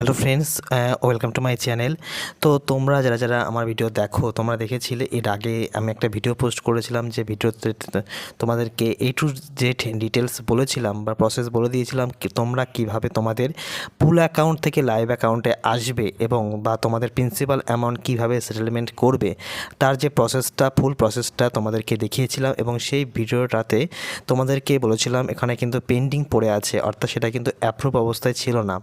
Hello friends, welcome to my channel. তো তোমরা যারা আমার ভিডিও দেখো, তোমরা দেখেছিলে এর আগে আমি একটা ভিডিও পোস্ট করেছিলাম, যে ভিডিওতে তোমাদেরকে টু জেড ডিটেলস বলেছিলাম বা প্রসেস বলে দিয়েছিলাম তোমরা কিভাবে তোমাদের পুল অ্যাকাউন্ট থেকে লাইভ অ্যাকাউন্টে আসবে এবং বা তোমাদের প্রিন্সিপাল অ্যামাউন্ট কিভাবে সেটেলমেন্ট করবে, তার যে প্রসেসটা, ফুল প্রসেসটা তোমাদেরকে দেখিয়েছিলাম। এবং সেই ভিডিওটাতে তোমাদেরকে বলেছিলাম এখানে কিন্তু পেন্ডিং পড়ে আছে, অর্থাৎ সেটা কিন্তু অ্যাপ্রুভ অবস্থায় ছিল না।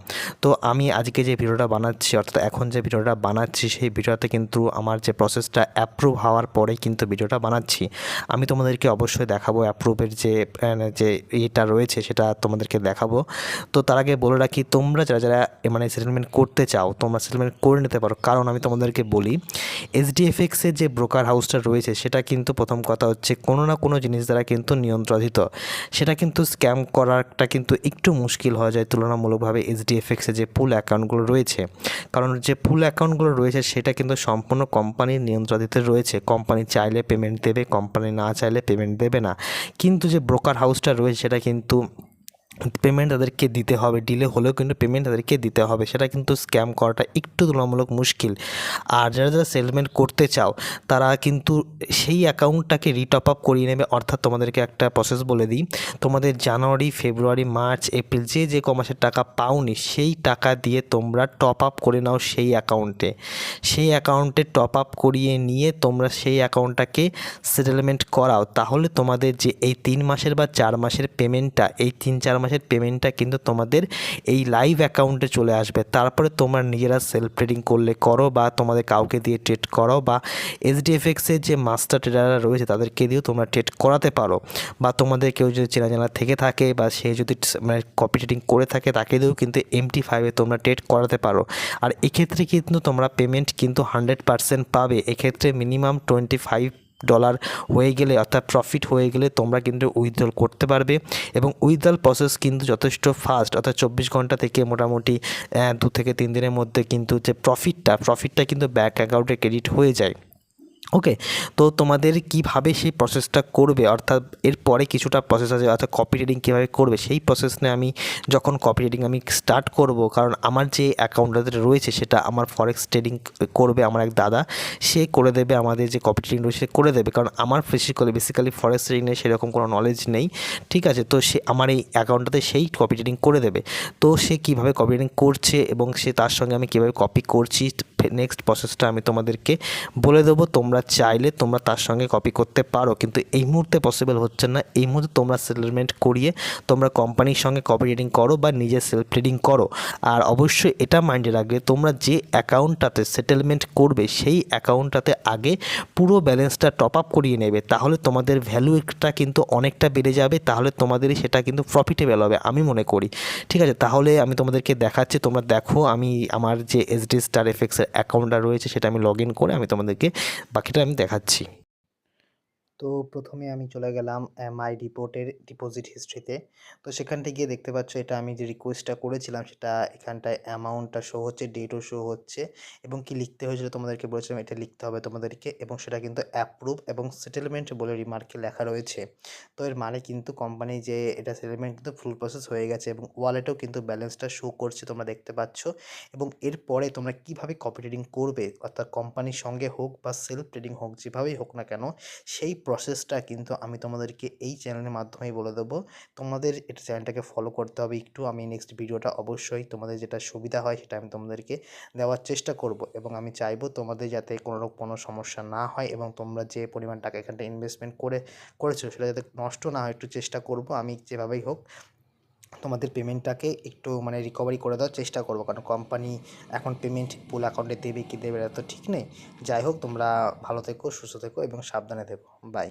তো আমি আজকে যে ভিডিওটা বানাচ্ছি, অর্থাৎ এখন যে ভিডিওটা বানাচ্ছি, সেই ভিডিওতে কিন্তু আমার যে প্রসেসটা অ্যাপ্রুভ হওয়ার পরেই কিন্তু ভিডিওটা বানাচ্ছি। আমি তোমাদেরকে অবশ্যই দেখাবো অ্যাপ্রুভের যে এটা রয়েছে, সেটা তোমাদেরকে দেখাবো। তো তার আগে বলে রাখি, তোমরা যারা মানে সেটেলমেন্ট করতে চাও, তোমরা সেটেলমেন্ট করে নিতে পারো। কারণ আমি তোমাদেরকে বলি, এইচডিএফএক্সের যে ব্রোকার হাউসটা রয়েছে, সেটা কিন্তু প্রথম কথা হচ্ছে কোনো না কোনো জিনিস দ্বারা কিন্তু নিয়ন্ত্রিত। সেটা কিন্তু স্ক্যাম করাটা কিন্তু একটু মুশকিল হয়ে যায় তুলনামূলকভাবে এইচডিএফএক্সে যে পুল অ্যাকাউন্টগুলো রয়েছে। কারণ যে পুল অ্যাকাউন্টগুলো রয়েছে সেটা কিন্তু সম্পূর্ণ কোম্পানির নিয়ন্ত্রণে রয়েছে। কোম্পানি চাইলে পেমেন্ট দেবে, কোম্পানি না চাইলে পেমেন্ট দেবে না। কিন্তু যে ব্রোকার হাউসটা রয়েছে, সেটা কিন্তু পেমেন্ট তাদেরকে দিতে হবে, ডিলে হলেও কিন্তু পেমেন্ট তাদেরকে দিতে হবে। সেটা কিন্তু স্ক্যাম করাটা একটু তুলনামূলক মুশকিল। আর যারা সেটেলমেন্ট করতে চাও, তারা কিন্তু সেই অ্যাকাউন্টটাকে রিটপ আপ করিয়ে নেবে। অর্থাৎ তোমাদেরকে একটা প্রসেস বলে দিই, তোমাদের জানুয়ারি, ফেব্রুয়ারি, মার্চ, এপ্রিল যে মাসের টাকা পাওনি, সেই টাকা দিয়ে তোমরা টপ আপ করে নাও সেই অ্যাকাউন্টে টপ আপ করিয়ে নিয়ে তোমরা সেই অ্যাকাউন্টটাকে সেটেলমেন্ট করাও। তাহলে তোমাদের যে এই 3 মাসের বা 4 মাসের পেমেন্টটা, এই 3-4 মাসের পেমেন্টটা কিন্তু তোমাদের এই লাইভ অ্যাকাউন্টে চলে আসবে। তারপরে তোমরা নিজেরা সেলফ ট্রেডিং করলে করো, বা তোমাদের কাউকে দিয়ে ট্রেড করো, বা এইচডিএফএক্সের যে মাস্টার ট্রেডাররা রয়েছে তাদেরকে দিয়েও তোমরা ট্রেড করাতে পারো। বা তোমাদের কেউ যদি চেনা জানা থেকে থাকে, বা সে যদি মানে কপি ট্রেডিং করে থাকে, তাকে দিয়েও কিন্তু MT5-এ তোমরা ট্রেড করাতে পারো। আর এক্ষেত্রে কিন্তু তোমরা পেমেন্ট কিন্তু 100% পাবে। এক্ষেত্রে মিনিমাম $25 হয়ে গেলে, অর্থাৎ প্রফিট হয়ে গেলে তোমরা কিন্তু উইথড্রল করতে পারবে। এবং উইথড্রল প্রসেস কিন্তু যথেষ্ট ফাস্ট, অর্থাৎ 24 ঘন্টা থেকে মোটামুটি 2 থেকে 3 দিনের মধ্যে কিন্তু যে প্রফিটটা কিন্তু ব্যাঙ্ক অ্যাকাউন্টে ক্রেডিট হয়ে যায়। ওকে, তো তোমাদের কিভাবে সেই প্রসেসটা করবে, অর্থাৎ এরপরে কিছুটা প্রসেস আছে, অর্থাৎ কপি ট্রেডিং কীভাবে করবে সেই প্রসেস নিয়ে আমি যখন কপি ট্রেডিং আমি স্টার্ট করব, কারণ আমার যে অ্যাকাউন্টটা রয়েছে সেটা আমার ফরেক্স ট্রেডিং করবে আমার এক দাদা, সে করে দেবে। আমাদের যে কপি ট্রেডিং রয়েছে সে করে দেবে, কারণ আমার বেসিক্যালি ফরেক্স ট্রেডিং নিয়ে সেরকম কোনো নলেজ নেই। ঠিক আছে, তো সে আমার এই অ্যাকাউন্টটাতে সেই কপি ট্রেডিং করে দেবে। তো সে কীভাবে কপি ট্রেডিং করছে এবং সে তার সঙ্গে আমি কীভাবে কপি করছি, নেক্সট প্রসেসটা আমি তোমাদেরকে বলে দেবো। তোমরা চাইলে তোমরা তার সঙ্গে কপি করতে পারো, কিন্তু এই মুহূর্তে পসিবল হচ্ছে না। এই মুহূর্তে তোমরা সেটেলমেন্ট করিয়ে তোমরা কোম্পানির সঙ্গে কপি ট্রেডিং করো বা নিজে সেলফ ট্রেডিং করো। আর অবশ্যই এটা মাইন্ডে রাখবে, তোমরা যে অ্যাকাউন্টটাতে সেটেলমেন্ট করবে সেই অ্যাকাউন্টটাতে আগে পুরো ব্যালেন্সটা টপ আপ করিয়ে নেবে। তাহলে তোমাদের ভ্যালুটা কিন্তু অনেকটা বেড়ে যাবে, তাহলে তোমাদেরই সেটা কিন্তু প্রফিটেবল হবে আমি মনে করি। ঠিক আছে, তাহলে আমি তোমাদেরকে দেখাচ্ছি, তোমরা দেখো। আমি আমার যে এসডি স্টার এফএক্সের অ্যাকাউন্টটা রয়েছে সেটা আমি লগ ইন করে আমি তোমাদেরকে বাকিটা আমি দেখাচ্ছি। তো প্রথমে আমি চলে গেলাম মাই ডিপোর্টের ডিপোজিট হিস্ট্রিতে। তো সেখান থেকে গিয়ে দেখতে পাচ্ছ, এটা আমি যে রিকোয়েস্টটা করেছিলাম সেটা এখানটায় অ্যামাউন্টটা শো হচ্ছে, ডেটও শো হচ্ছে, এবং কি লিখতে হয়েছিল তোমাদেরকে বলেছিলাম এটা লিখতে হবে তোমাদেরকে, এবং সেটা কিন্তু অ্যাপ্রুভ এবং সেটেলমেন্ট বলে রিমার্কে লেখা রয়েছে। তো এর মানে কিন্তু কোম্পানি যে এটা সেটেলমেন্ট কিন্তু ফুল প্রসেস হয়ে গেছে, এবং ওয়ালেটেও কিন্তু ব্যালেন্সটা শো করছে তোমরা দেখতে পাচ্ছ। এবং এরপরে তোমরা কিভাবে কপি ট্রেডিং করবে, অর্থাৎ কোম্পানির সঙ্গে হোক বা সেলফ ট্রেডিং হোক, যেভাবেই হোক না কেন, সেই প্রসেসটা কিন্তু আমি তোমাদেরকে এই চ্যানেলের মাধ্যমেই বলে দেবো। তোমাদের এটা চ্যানেলটাকে ফলো করতে হবে একটু। আমি নেক্সট ভিডিওটা অবশ্যই তোমাদের যেটা সুবিধা হয় সেটা আমি তোমাদেরকে দেওয়ার চেষ্টা করব, এবং আমি চাইবো তোমাদের যাতে কোনো সমস্যা না হয়, এবং তোমরা যে পরিমাণ টাকা এখানটা ইনভেস্টমেন্ট করেছো সেটা যাতে নষ্ট না হয় একটু চেষ্টা করব। আমি যেভাবেই হোক তোমাদের পেমেন্টটাকে একটু মানে রিকভারি করে দেওয়ার চেষ্টা করবো, কারণ কোম্পানি এখন পেমেন্ট ফুল অ্যাকাউন্টে দেবে কি দেবে না তো ঠিক নেই। যাই হোক, তোমরা ভালো থেকো, সুস্থ থেকো এবং সাবধানে থেকো। বাই।